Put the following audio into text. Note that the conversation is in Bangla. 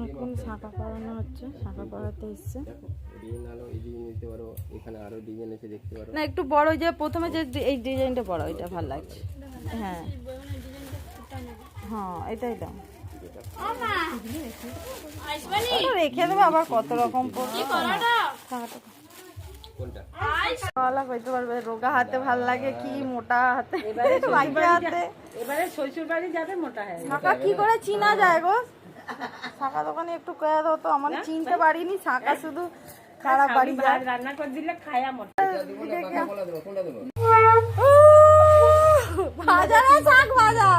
এখন শাঁখা পরানো হচ্ছে, শাঁখা পরাতে এসছে। না একটু বড়, যে প্রথমে যে এই ডিজাইনটা বড়, এটা ভালো লাগছে। হ্যাঁ হ্যাঁ এটাই দাও, রেখে দেবো আবার কত রকম করতে পারবে। রোগা হাতে ভাল লাগে কি মোটা হাতে, এবারে শ্বশুর বাড়ি যাবে মোটা হয়। শাঁখা কি করে চিনা যায় গো? শাঁখা দোকানে একটু কয়া দাও তো, আমার চিনতে পারিনি শাঁখা, শুধু খারাপ বাড়ি যায়। রান্না করে দিলে খায়া মোটা। ভাজা না শাক ভাজা।